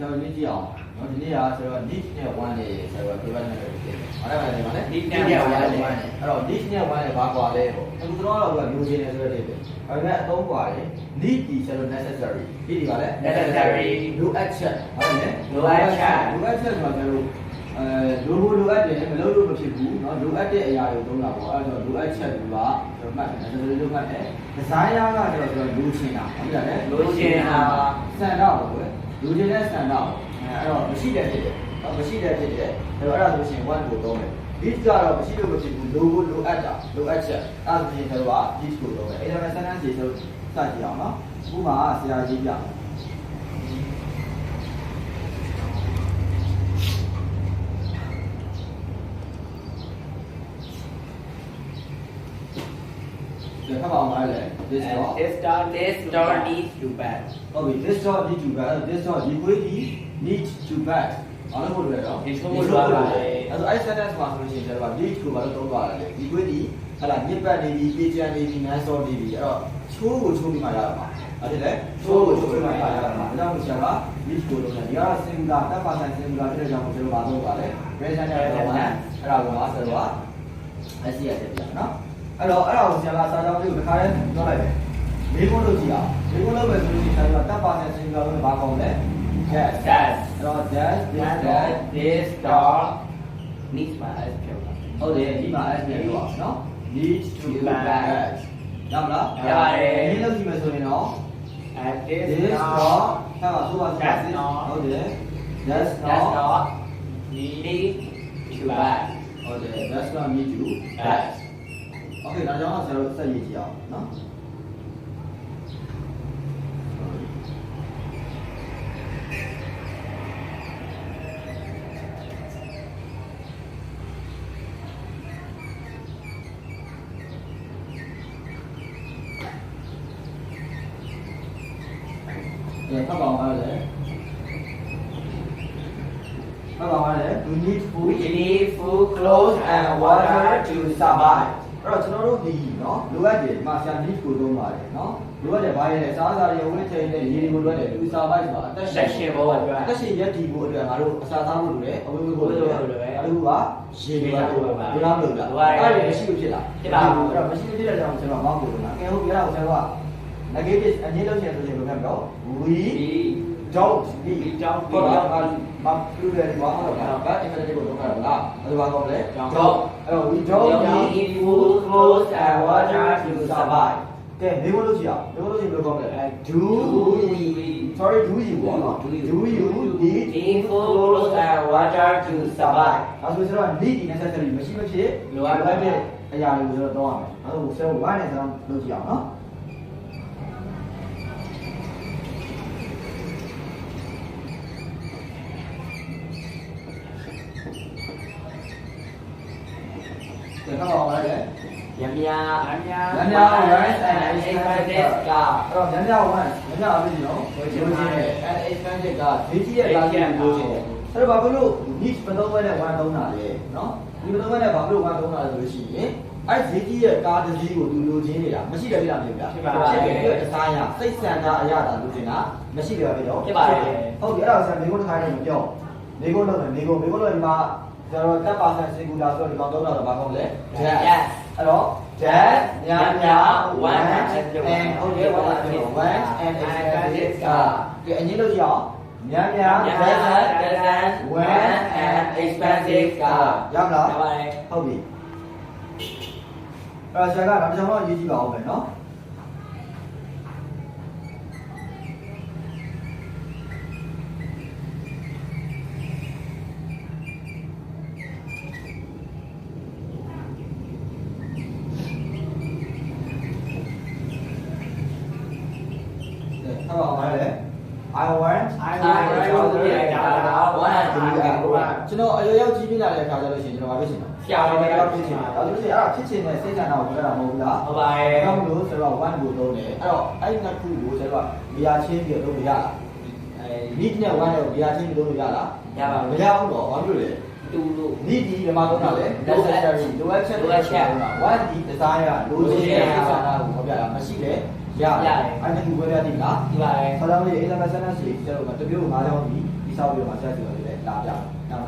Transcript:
ကျွန်တော်ရေးကြည့်အောင်နော်ဒီနေ့ကဆိုတော့ niche နဲ့ one နဲ့ဆိုတော့ paper နဲ့ဖြစ်တယ်။အဲ့ဒါလည်းဒီမှာလည်း niche နဲ့ one နဲ့အဲ့တော့ niche နဲ့ one နဲ့ဘာကွာလဲပေါ့။အခုတော့တော့လိုချင်တယ်ဆိုတော့ဒီပဲ။အဲ့ဒါအသုံးကွာတယ် need ဒီဆိုတော့ necessary ဒီပါလဲ necessary လိုအပ်ချက်ဟုတ်တယ် လိုအပ်ချက် လိုအပ်ချက်ဆိုတော့လိုအပ်တယ်မလုပ်လို့မဖြစ်ဘူးเนาะလိုအပ်တဲ့အရာတွေသုံးတာပေါ့အဲ့တော့လိုအပ်ချက်တွေကကျွန်တော်မှတ်တယ် necessary လို့မှတ်တယ်။ desire ကကျတော့ကျွန်တော်လိုချင်တာဟုတ်တယ်လေ လိုချင်တာ စံတော့ပေါ့ကွယ်လူချင်းတဲ့ဆန္ဒအဲ့တော့မရှိတဲ့ဖြစ်တယ်။မရှိတဲ့ဖြစ်တယ်။အဲ့တော့အဲ့ဒါဆိုရှင် one ကိုသုံးမယ်။ this ကတော့မရှိလို့မဖြစ်ဘူးလိုအပ်တာလိုအပ်ချက်အဲ့ဒါဆိုရင်ကျွန်တော်က this ကိုသုံးမယ်။အဲ့ဒါနဲ့ sentence တွေဆိုစကြည့်အောင်နော်။ဥပမာဆရာကြီးပြ။ဒီခါအောင်ပါလေ this door needs to bed ဟုတ်ပြီ this door need to bed this door ဒီခွေးဒီ need to bed ဘာလို့လို့လဲတော့ဒီဆိုလို့ရတယ်အဲ့တော့အဲ့ sentence မှာဆိုလို့ရှိရင်ကျွန်တော်က need ကိုဘာလို့သုံးသွားရလဲဒီခွေးဒီဟလာညစ်ပတ်နေပြီပြေးချနေပြီနန်းစောနေပြီအဲ့တော့ချိုးကိုချိုးပြီးမှရတာပါဟုတ်တယ်လေချိုးကိုချိုးပြီးမှရတာပါဒါကြောင့်ဆရာက need ကိုသုံးတယ်ဒီကတော့ singular တပ်ပါဆိုင် singular ဖြစ်တဲ့ကြောင့်ကျွန်တော်ဘာသုံးပါလဲ present နဲ့ one အဲ့ဒါကိုပါဆိုတော့ SC ရတယ်ပြန်နော်အဲ့တော့အဲ့ဒါကိုဆရာကစာကြောင်းလေးကိုတစ်ခါတည်းပြောလိုက်တယ်။လေးခုလုပ်ကြည့်အောင်။လေးခုလုပ်ပဲဆိုလို့ရှိရင်ဆရာကတပ်ပါနဲ့စင်ပြောလို့ဘာကောင်းလဲ။ Yes. အဲ့တော့ this door needs my eyes ပြောတာ ဟုတ်တယ်ဒီမှာ S ပြန်ပြောအောင်နော်။ Needs to bed. ရမလား။ရပါတယ်။ဒီလုပ်ကြည့်မယ်ဆိုရင်တော့ this door ဆက်ပါဆိုပါဟုတ်တယ်။ That's not need to bed ဟုတ်တယ် That's not need to bed Okay ဒါကြောင့်ဆရာတို့ဆက်ရေးကြည့်အောင်နော်ဒီဖတ်ပါအောင်ပါလေဖတ်ပါအောင်ပါလေ You need food clothes and water to survive အဲ့တော့ကျွန်တော်တို့ဒီနော်လိုအပ်တယ်မှာဆရာ need ကိုသုံးပါတယ်နော်လိုအပ်တယ်ဘာလဲစားစားတွေဝင်းချိန်နဲ့ရေတွေကိုလိုအပ်တယ်သူစားပိုက်ဆိုတာအသက်ရှင်ဖို့အတွက်အသက်ရှင်ရက်တည်ဖို့အတွက်ငါတို့အစာစားဖို့လိုတယ်အဝေးဖို့လိုတယ်အဲ့ဒါကရေတွေလိုပါဘယ်လိုလုပ်လဲအဲ့ဒါမရှိလို့ဖြစ်လာဖြစ်လာဘူးအဲ့တော့မရှိလို့ဖြစ်တဲ့ကြောင့်ကျွန်တော်မောက်ကိုလို့လားကဲဟုတ်ပြီအဲ့ဒါကိုကျွန်တော်က negative အငြင်းလုပ်ချင်ဆိုရင်ဘယ်လိုဖြစ်မလဲ we don't need ဟုတ်လားမပြုတယ်ဘာမှတော့ဘာ infinitive ကိုလုပ်တာလားအဲ့ဒါဘာကောလဲ don't အဲ့တော့ we don't need food clothes and water to survive ကဲဒီလိုလုပ်ကြည့်အောင်ဒီလိုလုပ်ရင်ဘယ်လိုကောလဲ do you ပေါ့နော် do you need food clothes and water to survive အဲ့ဆိုတော့ need necessary မရှိမဖြစ်လိုအပ်တဲ့အရာတွေကိုကျွန်တော်တော့ရမယ်အဲ့ဒါကိုဆယ် one နဲ့ဆယ်လုပ်ကြည့်အောင်နော်ဒီကတော့ဘာလဲရမြာ once and expanded ကအဲ့တော့ညည once ညညအပြင်နော်လိုချင်တယ် and expanded ကဈေးကြီးရဲ့ကားကြီးလိုချင်တယ်အဲ့တော့ဘာလို့ need မသုံးဘဲနဲ့ one သုံးတာလဲနော်ဒီမသုံးဘဲနဲ့ဘာလို့ one သုံးတာလဲဆိုလို့ရှိရင်အဲ့ဈေးကြီးရဲ့ကားတစ်စီးကိုသူလိုချင်နေတာမရှိတယ်ပြလားမဖြစ်ဘူးဖြစ်တယ်ပြီးတော့တစားရစိတ်ဆန္ဒအရသာလိုချင်တာမရှိတယ်ပဲတော့ဖြစ်ပါတယ်ဟုတ်ပြီအဲ့ဒါဆိုမိကုန်းတစ်ခါတည်းမပြောမိကုန်းလုပ်မယ်မိကုန်းလို့ဒီမှာကျွန်တော်တပ်ပါဆန် singular ဆိုတော့ဒီကောင်သုံးတာတော့ဘာကောင်းလဲ yes အဲ့တော့ that ညာညာ one and ဟုတ်တယ် one and expanded ကဲအငင်းလို့ကြည့်အောင်ညာညာ that one and expensive ကရမလားရပါတယ်ဟုတ်ပြီအဲ့တော့ဆရာကနောက်တစ်ချောင်းတော့ရေးကြည့်ပါဦးမယ်နော်ဟုတ်ပါမယ်လေ I want to be a data one ကျွန်တော်အရောက်ကြီးပြလာတဲ့အခါကျလို့ရှိရင်ကျွန်တော်ဘာဖြစ်ချင်လဲဆရာတော်ကဖြစ်ချင်တယ်ဒါဆိုရင်အဲ့ဒါဖြစ်ချင်တဲ့စိတ်ဆန္ဒကိုပြောတာမဟုတ်ဘူးလားဟုတ်ပါရဲ့အဲ့တော့လို့ဆိုတော့ one ကိုသုံးတယ်အဲ့တော့အဲ့နှစ်ခုကိုဆိုတော့နေရာချင်းပြီးတော့လုပ်ရလားneed နဲ့ one ကိုနေရာချင်းပြီးလုပ်လို့ရလားရပါဘူးမရဘူးတော့ဘာလို့လဲတူလို့ need ဒီမှာသုံးတာလေ necessary လိုအပ်ချက် one ဒီ desire လိုချင်တဲ့စိတ်ဆန္ဒကိုပြောပြတာမရှိလေရတယ်အဲ့ဒါကိုပြောပြသည်လားဒီပါလေဆောင်းလေး example sentence တွေကျွန်တော်တို့တပြို့9ချောင်းဒီ ဆောက်ပြီးတော့မှဆက်ပြီးတော့လည်းလာပြအောင်